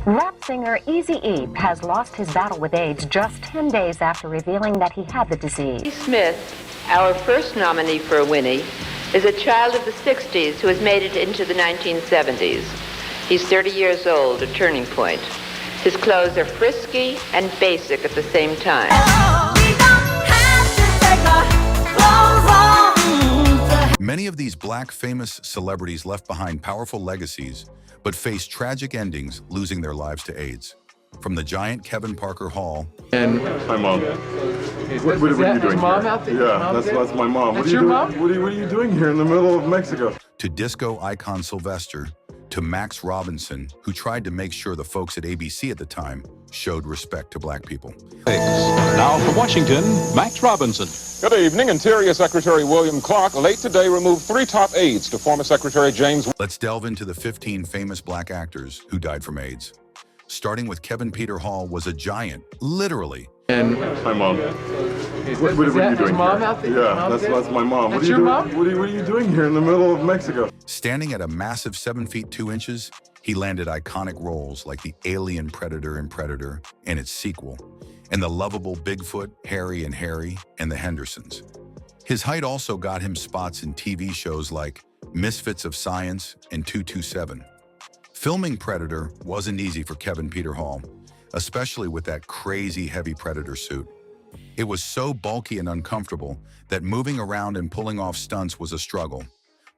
Rap singer EazyE has lost his battle with AIDS just 10 days after revealing that he had the disease. Willie Smith, our first nominee for a Winnie, is a child of the 60s who has made it into the 1970s. He's 30 years old, a turning point. His clothes are frisky and basic at the same time. Many of these black famous celebrities left behind powerful legacies, but faced tragic endings, losing their lives to AIDS. From the giant Kevin Parker Hall. And hi, Mom. What are you doing Mom here? out there? Yeah, that's my mom. That's your mom? What are you doing here in the middle of Mexico? To Disco Icon Sylvester, to Max Robinson, who tried to make sure the folks at ABC at the time showed respect to black people. Now from Washington, Max Robinson. Good evening. Interior Secretary William Clark late today removed 3 top aides to former Secretary James. Let's delve into the 15 famous black actors who died from AIDS. Starting with Kevin Peter Hall was a giant, literally. And hi, Mom. What are you doing mom here? out there? Yeah, that's my mom. That's your mom? What are you doing here in the middle of Mexico? Standing at a massive 7 feet 2 inches, he landed iconic roles like the alien Predator in Predator and its sequel, and the lovable Bigfoot, Harry and Harry, and the Hendersons. His height also got him spots in TV shows like Misfits of Science and 227. Filming Predator wasn't easy for Kevin Peter Hall, especially with that crazy heavy Predator suit. It was so bulky and uncomfortable that moving around and pulling off stunts was a struggle.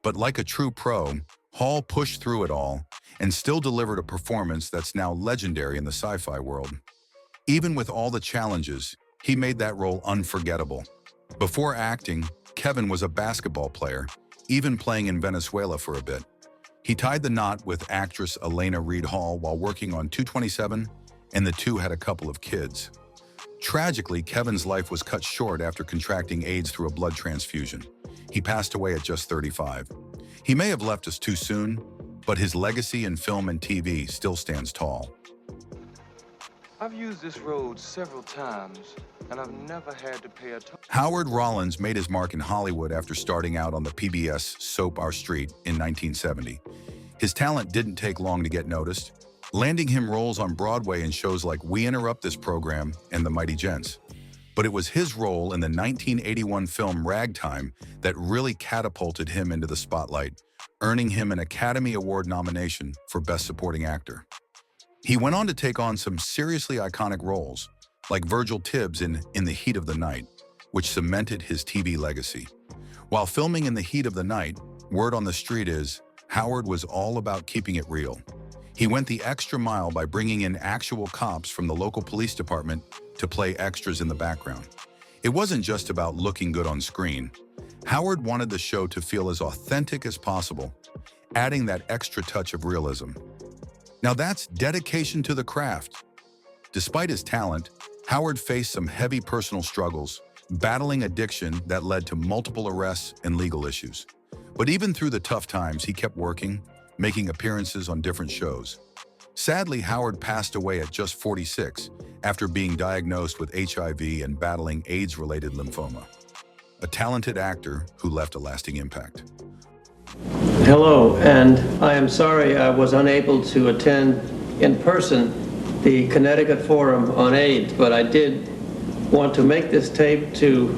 But like a true pro, Hall pushed through it all and still delivered a performance that's now legendary in the sci-fi world. Even with all the challenges, he made that role unforgettable. Before acting, Kevin was a basketball player, even playing in Venezuela for a bit. He tied the knot with actress Elena Reed Hall while working on 227, and the two had a couple of kids. Tragically, Kevin's life was cut short after contracting AIDS through a blood transfusion. He passed away at just 35. He may have left us too soon, but his legacy in film and TV still stands tall. I've used this road several times, and I've never had to pay a toll. Howard Rollins made his mark in Hollywood after starting out on the PBS soap Our Street in 1970. His talent didn't take long to get noticed, landing him roles on Broadway in shows like We Interrupt This Program and The Mighty Gents. But it was his role in the 1981 film Ragtime that really catapulted him into the spotlight, earning him an Academy Award nomination for Best Supporting Actor. He went on to take on some seriously iconic roles, like Virgil Tibbs in the Heat of the Night, which cemented his TV legacy. While filming In the Heat of the Night, word on the street is Howard was all about keeping it real. He went the extra mile by bringing in actual cops from the local police department to play extras in the background. It wasn't just about looking good on screen. Howard wanted the show to feel as authentic as possible, adding that extra touch of realism. Now that's dedication to the craft. Despite his talent, Howard faced some heavy personal struggles, battling addiction that led to multiple arrests and legal issues. But even through the tough times, he kept working, making appearances on different shows. Sadly, Howard passed away at just 46 after being diagnosed with HIV and battling AIDS-related lymphoma. A talented actor who left a lasting impact. Hello, and I am sorry I was unable to attend in person the Connecticut Forum on AIDS, but I did want to make this tape to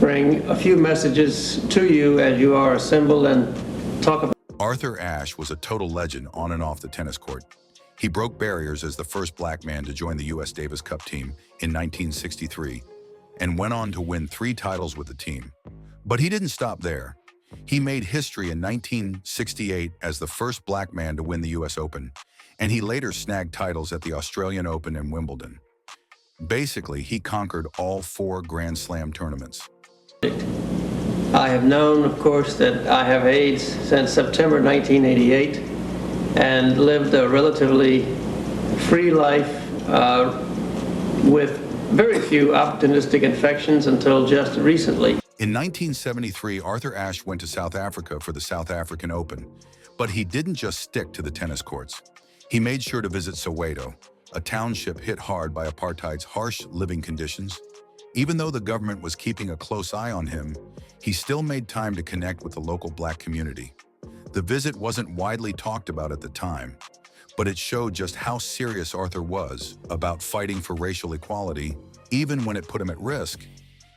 bring a few messages to you as you are assembled and talk about. Arthur Ashe was a total legend on and off the tennis court. He broke barriers as the first black man to join the U.S. Davis Cup team in 1963 and went on to win 3 titles with the team. But he didn't stop there. He made history in 1968 as the first black man to win the U.S. Open, and he later snagged titles at the Australian Open and Wimbledon. Basically, he conquered all 4 Grand Slam tournaments. I have known, of course, that I have AIDS since September 1988 and lived a relatively free life with very few opportunistic infections until just recently. In 1973, Arthur Ashe went to South Africa for the South African Open, but he didn't just stick to the tennis courts. He made sure to visit Soweto, a township hit hard by apartheid's harsh living conditions. Even though the government was keeping a close eye on him, he still made time to connect with the local black community. The visit wasn't widely talked about at the time, but it showed just how serious Arthur was about fighting for racial equality, even when it put him at risk.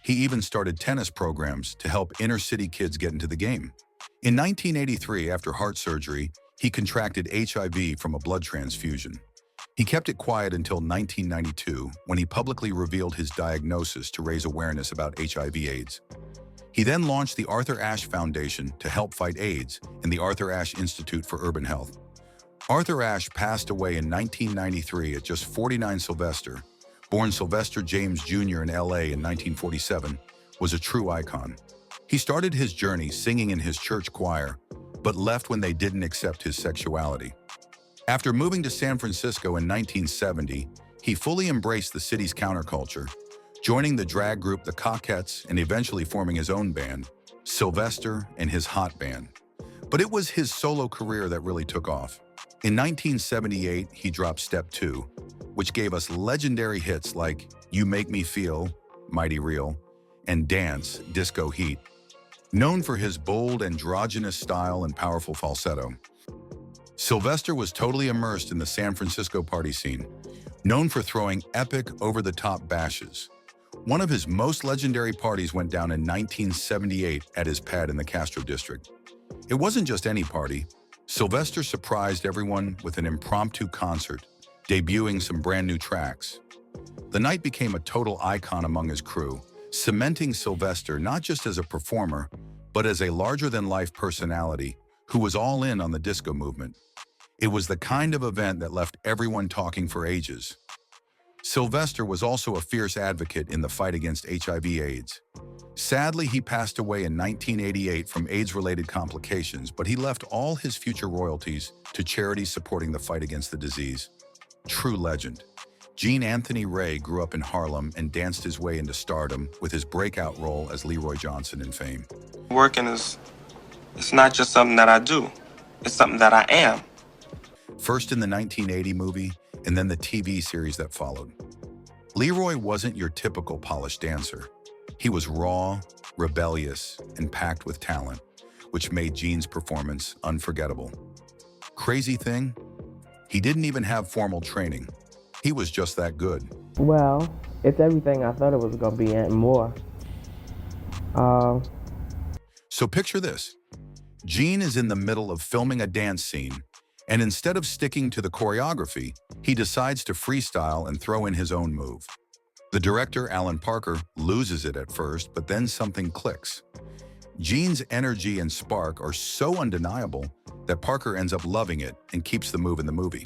He even started tennis programs to help inner-city kids get into the game. In 1983, after heart surgery, he contracted HIV from a blood transfusion. He kept it quiet until 1992, when he publicly revealed his diagnosis to raise awareness about HIV/AIDS. He then launched the Arthur Ashe Foundation to help fight AIDS and the Arthur Ashe Institute for Urban Health. Arthur Ashe passed away in 1993 at just 49. Sylvester, born Sylvester James Jr. in LA in 1947, was a true icon. He started his journey singing in his church choir, but left when they didn't accept his sexuality. After moving to San Francisco in 1970, he fully embraced the city's counterculture, joining the drag group The Cockettes and eventually forming his own band, Sylvester and his Hot Band. But it was his solo career that really took off. In 1978, he dropped Step 2, which gave us legendary hits like You Make Me Feel, Mighty Real, and Dance, Disco Heat. Known for his bold, androgynous style and powerful falsetto, Sylvester was totally immersed in the San Francisco party scene, known for throwing epic, over-the-top bashes. One of his most legendary parties went down in 1978 at his pad in the Castro district. It wasn't just any party. Sylvester surprised everyone with an impromptu concert, debuting some brand new tracks. The night became a total icon among his crew, cementing Sylvester not just as a performer, but as a larger-than-life personality who was all in on the disco movement. It was the kind of event that left everyone talking for ages. Sylvester was also a fierce advocate in the fight against HIV/AIDS. Sadly, he passed away in 1988 from AIDS-related complications, but he left all his future royalties to charities supporting the fight against the disease. True legend. Gene Anthony Ray grew up in Harlem and danced his way into stardom with his breakout role as Leroy Johnson in Fame. Working it's not just something that I do, it's something that I am. First in the 1980 movie, and then the TV series that followed. Leroy wasn't your typical polished dancer. He was raw, rebellious, and packed with talent, which made Gene's performance unforgettable. Crazy thing? He didn't even have formal training. He was just that good. Well, it's everything I thought it was going to be and more. So picture this. Gene is in the middle of filming a dance scene, and instead of sticking to the choreography, he decides to freestyle and throw in his own move. The director, Alan Parker, loses it at first, but then something clicks. Gene's energy and spark are so undeniable that Parker ends up loving it and keeps the move in the movie.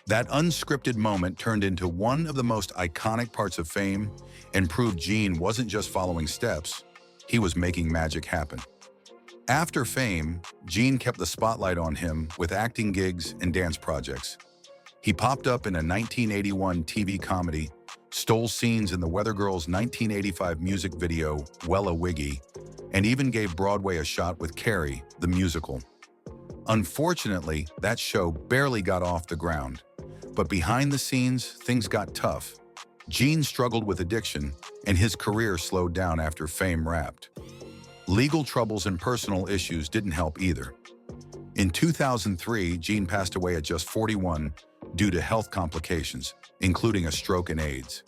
That unscripted moment turned into one of the most iconic parts of Fame and proved Gene wasn't just following steps, he was making magic happen. After Fame, Gene kept the spotlight on him with acting gigs and dance projects. He popped up in a 1981 TV comedy, stole scenes in the Weather Girls' 1985 music video, Wella Wiggy, and even gave Broadway a shot with Carrie, the musical. Unfortunately, that show barely got off the ground. But behind the scenes, things got tough. Gene struggled with addiction, and his career slowed down after Fame wrapped. Legal troubles and personal issues didn't help either. In 2003, Gene passed away at just 41 due to health complications, including a stroke and AIDS.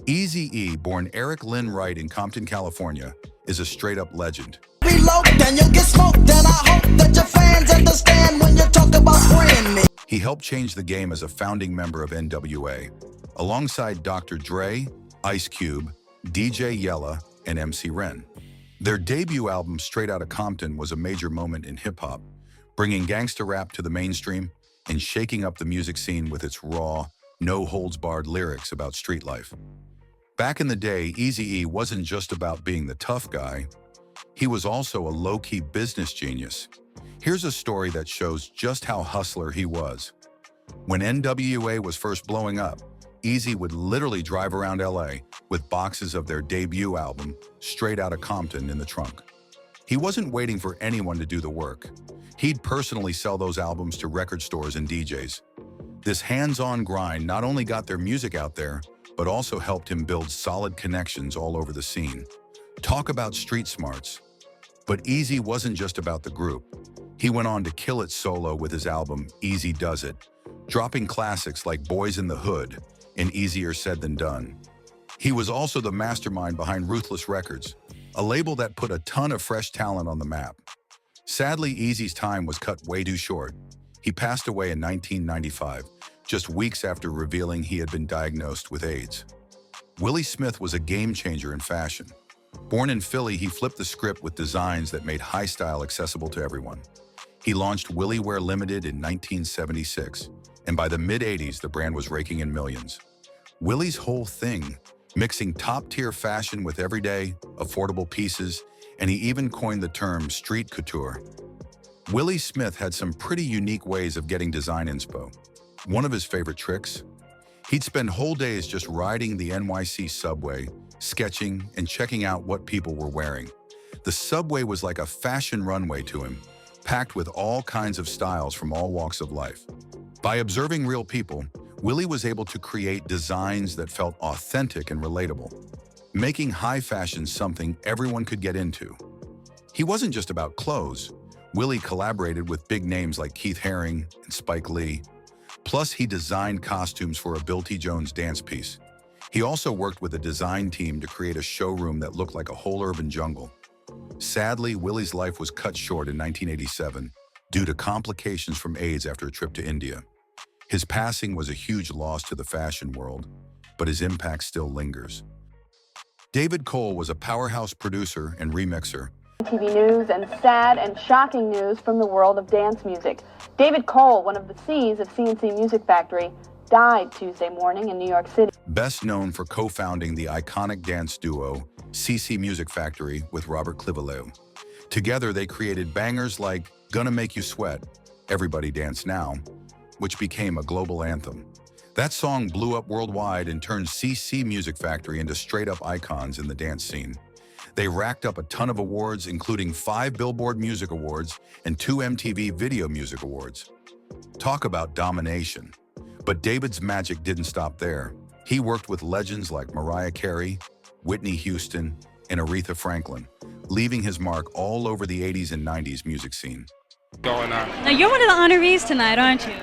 EazyE, born Eric Lynn Wright in Compton, California, is a straight-up legend. Reload, then you'll get smoked, and I hope that your fans understand when you talk about spraying me. He helped change the game as a founding member of NWA, alongside Dr. Dre, Ice Cube, DJ Yella, and MC Ren. Their debut album, Straight Outta Compton, was a major moment in hip-hop, bringing gangsta rap to the mainstream and shaking up the music scene with its raw, no-holds-barred lyrics about street life. Back in the day, EazyE wasn't just about being the tough guy. He was also a low-key business genius. Here's a story that shows just how hustler he was. When NWA was first blowing up, EazyE would literally drive around LA with boxes of their debut album, Straight Outta Compton, in the trunk. He wasn't waiting for anyone to do the work. He'd personally sell those albums to record stores and DJs. This hands-on grind not only got their music out there, but also helped him build solid connections all over the scene. Talk about street smarts. But EazyE wasn't just about the group. He went on to kill it solo with his album, Easy Does It, dropping classics like Boys in the Hood and Easier Said Than Done. He was also the mastermind behind Ruthless Records, a label that put a ton of fresh talent on the map. Sadly, EazyE's time was cut way too short. He passed away in 1995, just weeks after revealing he had been diagnosed with AIDS. Willie Smith was a game changer in fashion. Born in Philly, he flipped the script with designs that made high style accessible to everyone. He launched Willie Wear Limited in 1976, and by the mid-'80s, the brand was raking in millions. Willie's whole thing, mixing top-tier fashion with everyday, affordable pieces, and he even coined the term street couture. Willie Smith had some pretty unique ways of getting design inspo. One of his favorite tricks? He'd spend whole days just riding the NYC subway, sketching and checking out what people were wearing. The subway was like a fashion runway to him, packed with all kinds of styles from all walks of life. By observing real people, Willie was able to create designs that felt authentic and relatable, making high fashion something everyone could get into. He wasn't just about clothes. Willie collaborated with big names like Keith Haring and Spike Lee. Plus, he designed costumes for a Bill T. Jones dance piece. He also worked with a design team to create a showroom that looked like a whole urban jungle. Sadly, Willie's life was cut short in 1987 due to complications from AIDS after a trip to India. His passing was a huge loss to the fashion world, but his impact still lingers. David Cole was a powerhouse producer and remixer. TV news and sad and shocking news from the world of dance music. David Cole, one of the C's of C&C Music Factory, died Tuesday morning in New York City. Best known for co-founding the iconic dance duo C&C Music Factory with Robert Clivillé. Together, they created bangers like Gonna Make You Sweat, Everybody Dance Now, which became a global anthem. That song blew up worldwide and turned C&C Music Factory into straight-up icons in the dance scene. They racked up a ton of awards, including 5 Billboard Music Awards and 2 MTV Video Music Awards. Talk about domination. But David's magic didn't stop there. He worked with legends like Mariah Carey, Whitney Houston, and Aretha Franklin, leaving his mark all over the 80s and 90s music scene. Going on. Now, you're one of the honorees tonight, aren't you?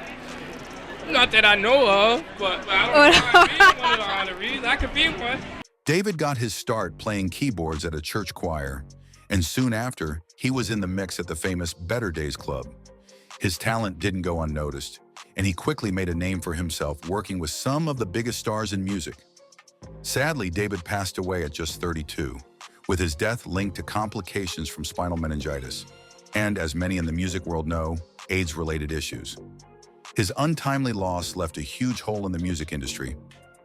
Not that I know of, but I don't mind being one of the honorees. I could be one. David got his start playing keyboards at a church choir, and soon after, he was in the mix at the famous Better Days Club. His talent didn't go unnoticed, and he quickly made a name for himself working with some of the biggest stars in music. Sadly, David passed away at just 32, with his death linked to complications from spinal meningitis, and as many in the music world know, AIDS-related issues. His untimely loss left a huge hole in the music industry,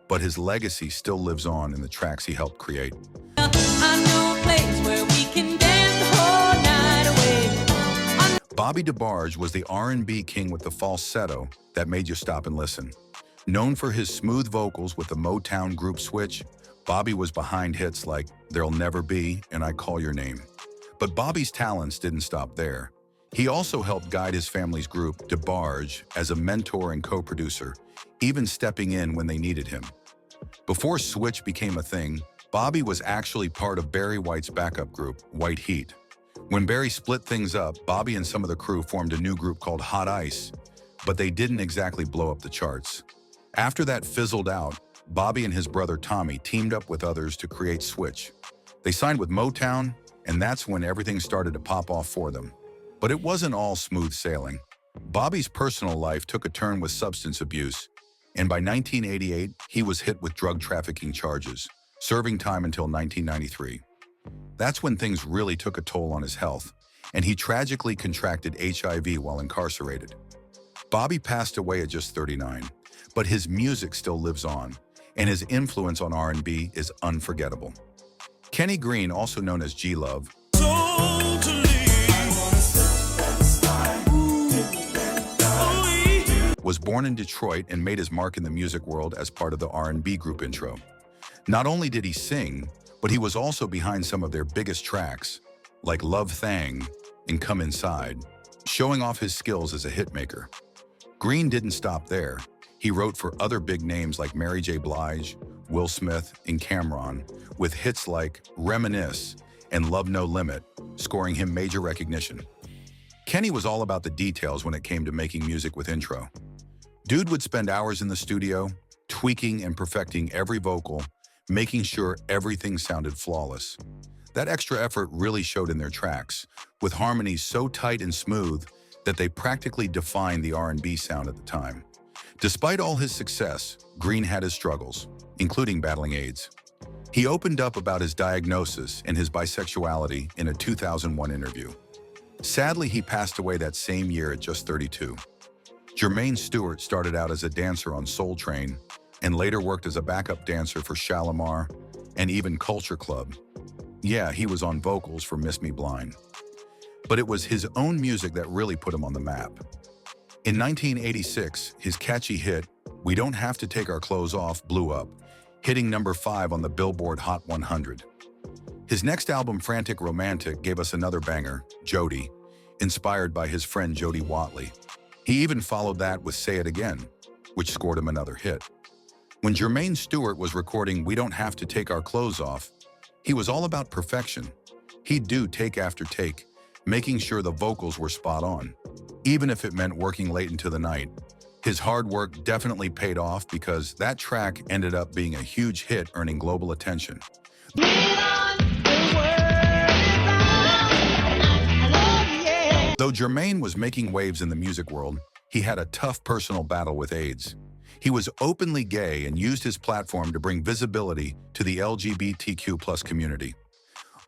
but his legacy still lives on in the tracks he helped create. I know a place where we can dance the whole night away. Bobby DeBarge was the R&B king with the falsetto that made you stop and listen. Known for his smooth vocals with the Motown group Switch, Bobby was behind hits like There'll Never Be and I Call Your Name. But Bobby's talents didn't stop there. He also helped guide his family's group, DeBarge, as a mentor and co-producer, even stepping in when they needed him. Before Switch became a thing, Bobby was actually part of Barry White's backup group, White Heat. When Barry split things up, Bobby and some of the crew formed a new group called Hot Ice, but they didn't exactly blow up the charts. After that fizzled out, Bobby and his brother Tommy teamed up with others to create Switch. They signed with Motown, and that's when everything started to pop off for them. But it wasn't all smooth sailing. Bobby's personal life took a turn with substance abuse, and by 1988, he was hit with drug trafficking charges, serving time until 1993. That's when things really took a toll on his health, and he tragically contracted HIV while incarcerated. Bobby passed away at just 39, but his music still lives on, and his influence on R&B is unforgettable. Kenny Green, also known as G-Love, was born in Detroit and made his mark in the music world as part of the R&B group Intro. Not only did he sing, but he was also behind some of their biggest tracks, like Love Thang and Come Inside, showing off his skills as a hitmaker. Green didn't stop there. He wrote for other big names like Mary J. Blige, Will Smith, and Cameron, with hits like Reminisce and Love No Limit, scoring him major recognition. Kenny was all about the details when it came to making music with Intro. Dude would spend hours in the studio, tweaking and perfecting every vocal, making sure everything sounded flawless. That extra effort really showed in their tracks, with harmonies so tight and smooth that they practically defined the R&B sound at the time. Despite all his success, Green had his struggles, including battling AIDS. He opened up about his diagnosis and his bisexuality in a 2001 interview. Sadly, he passed away that same year at just 32. Jermaine Stewart started out as a dancer on Soul Train and later worked as a backup dancer for Shalimar and even Culture Club. Yeah, he was on vocals for Miss Me Blind. But it was his own music that really put him on the map. In 1986, his catchy hit, We Don't Have to Take Our Clothes Off, blew up, hitting number 5 on the Billboard Hot 100. His next album, Frantic Romantic, gave us another banger, Jody, inspired by his friend Jody Watley. He even followed that with Say It Again, which scored him another hit. When Jermaine Stewart was recording We Don't Have to Take Our Clothes Off, he was all about perfection. He'd do take after take, making sure the vocals were spot on, even if it meant working late into the night. His hard work definitely paid off because that track ended up being a huge hit, earning global attention. Though Jermaine was making waves in the music world, he had a tough personal battle with AIDS. He was openly gay and used his platform to bring visibility to the LGBTQ+ community.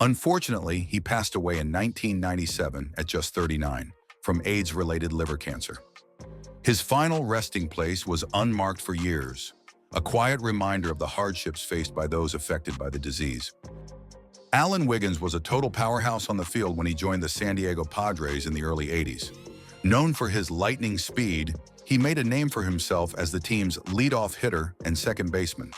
Unfortunately, he passed away in 1997 at just 39 from AIDS-related liver cancer. His final resting place was unmarked for years, a quiet reminder of the hardships faced by those affected by the disease. Allan Wiggins was a total powerhouse on the field when he joined the San Diego Padres in the early 80s. Known for his lightning speed, he made a name for himself as the team's leadoff hitter and second baseman.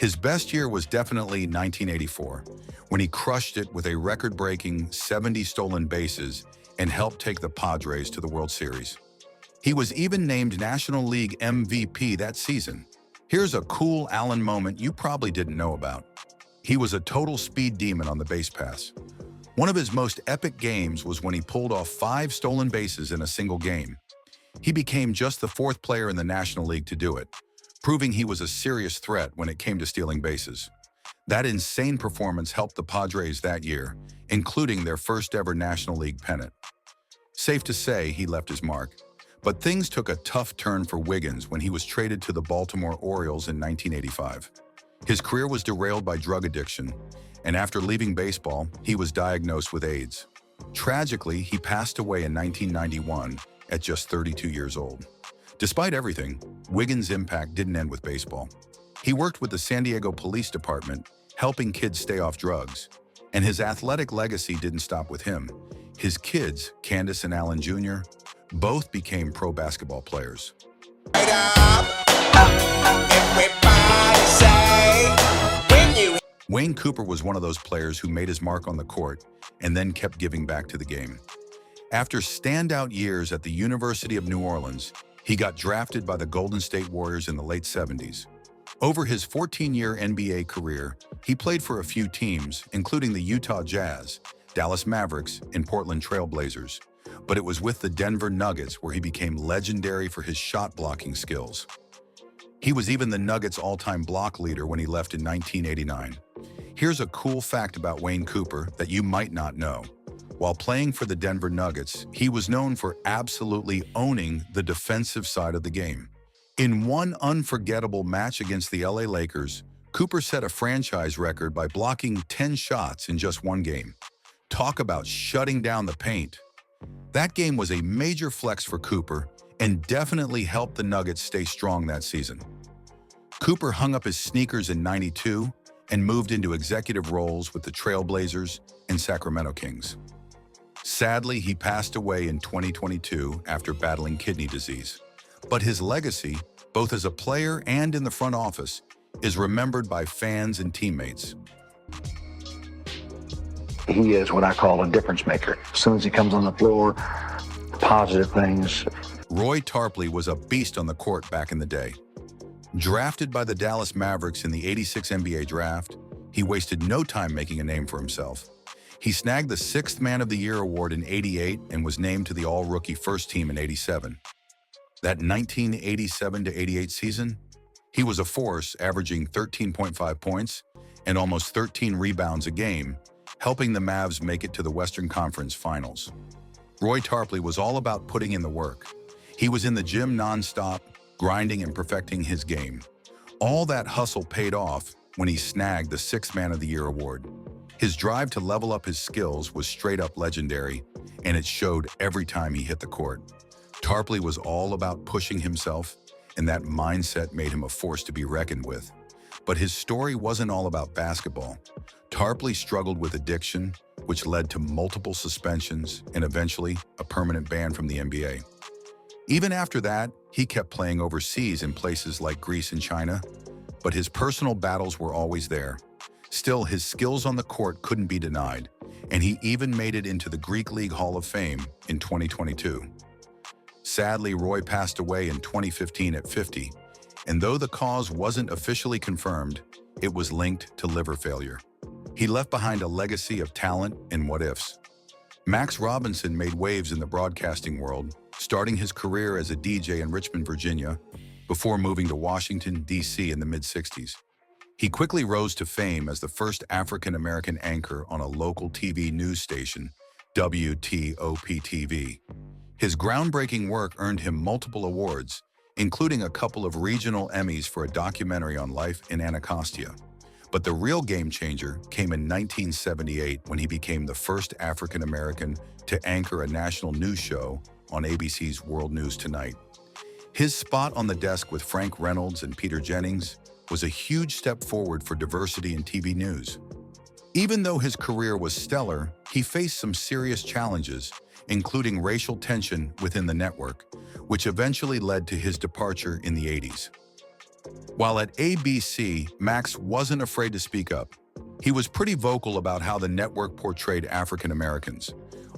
His best year was definitely 1984, when he crushed it with a record-breaking 70 stolen bases and helped take the Padres to the World Series. He was even named National League MVP that season. Here's a cool Allan moment you probably didn't know about. He was a total speed demon on the base pass. One of his most epic games was when he pulled off 5 stolen bases in a single game. He became just the 4th player in the National League to do it, proving he was a serious threat when it came to stealing bases. That insane performance helped the Padres that year, including their first ever National League pennant. Safe to say he left his mark. But things took a tough turn for Wiggins when he was traded to the Baltimore Orioles in 1985. His career was derailed by drug addiction, and after leaving baseball, he was diagnosed with AIDS. Tragically, he passed away in 1991 at just 32 years old. Despite everything, Wiggins' impact didn't end with baseball. He worked with the San Diego Police Department, helping kids stay off drugs. And his athletic legacy didn't stop with him. His kids, Candace and Allan Jr., both became pro basketball players. Wayne Cooper was one of those players who made his mark on the court and then kept giving back to the game. After standout years at the University of New Orleans, he got drafted by the Golden State Warriors in the late 70s. Over his 14-year NBA career, he played for a few teams, including the Utah Jazz, Dallas Mavericks, and Portland Trail Blazers. But it was with the Denver Nuggets where he became legendary for his shot-blocking skills. He was even the Nuggets' all-time block leader when he left in 1989. Here's a cool fact about Wayne Cooper that you might not know. While playing for the Denver Nuggets, he was known for absolutely owning the defensive side of the game. In one unforgettable match against the LA Lakers, Cooper set a franchise record by blocking 10 shots in just one game. Talk about shutting down the paint. That game was a major flex for Cooper and definitely helped the Nuggets stay strong that season. Cooper hung up his sneakers in '92 and moved into executive roles with the Trail Blazers and Sacramento Kings. Sadly, he passed away in 2022 after battling kidney disease. But his legacy, both as a player and in the front office, is remembered by fans and teammates. He is what I call a difference maker. As soon as he comes on the floor, positive things. Roy Tarpley was a beast on the court back in the day. Drafted by the Dallas Mavericks in the '86 NBA draft, he wasted no time making a name for himself. He snagged the 6th Man of the Year award in '88 and was named to the All-Rookie First Team in '87. That 1987-88 season, he was a force, averaging 13.5 points and almost 13 rebounds a game, helping the Mavs make it to the Western Conference Finals. Roy Tarpley was all about putting in the work. He was in the gym nonstop, grinding and perfecting his game. All that hustle paid off when he snagged the 6th Man of the Year award. His drive to level up his skills was straight up legendary, and it showed every time he hit the court. Tarpley was all about pushing himself, and that mindset made him a force to be reckoned with. But his story wasn't all about basketball. Tarpley struggled with addiction, which led to multiple suspensions and eventually a permanent ban from the NBA. Even after that, he kept playing overseas in places like Greece and China, but his personal battles were always there. Still, his skills on the court couldn't be denied, and he even made it into the Greek League Hall of Fame in 2022. Sadly, Roy passed away in 2015 at 50, and though the cause wasn't officially confirmed, it was linked to liver failure. He left behind a legacy of talent and what-ifs. Max Robinson made waves in the broadcasting world, starting his career as a DJ in Richmond, Virginia, before moving to Washington, D.C. in the mid-60s. He quickly rose to fame as the first African-American anchor on a local TV news station, WTOP-TV. His groundbreaking work earned him multiple awards, including a couple of regional Emmys for a documentary on life in Anacostia. But the real game changer came in 1978 when he became the first African-American to anchor a national news show on ABC's World News Tonight. His spot on the desk with Frank Reynolds and Peter Jennings was a huge step forward for diversity in TV news. Even though his career was stellar, he faced some serious challenges, including racial tension within the network, which eventually led to his departure in the 80s. While at ABC, Max wasn't afraid to speak up. He was pretty vocal about how the network portrayed African Americans,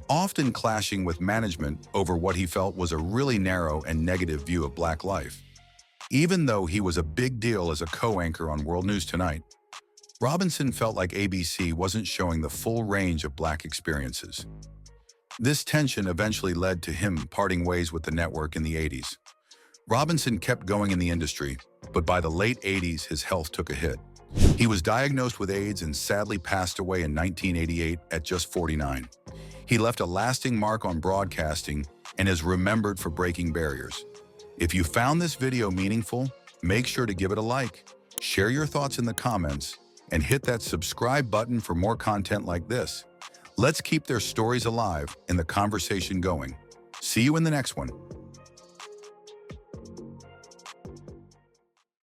often clashing with management over what he felt was a really narrow and negative view of Black life. Even though he was a big deal as a co-anchor on World News Tonight, Robinson felt like ABC wasn't showing the full range of Black experiences. This tension eventually led to him parting ways with the network in the 80s. Robinson kept going in the industry, but by the late 80s, his health took a hit. He was diagnosed with AIDS and sadly passed away in 1988 at just 49. He left a lasting mark on broadcasting and is remembered for breaking barriers. If you found this video meaningful, make sure to give it a like, share your thoughts in the comments, and hit that subscribe button for more content like this. Let's keep their stories alive and the conversation going. See you in the next one.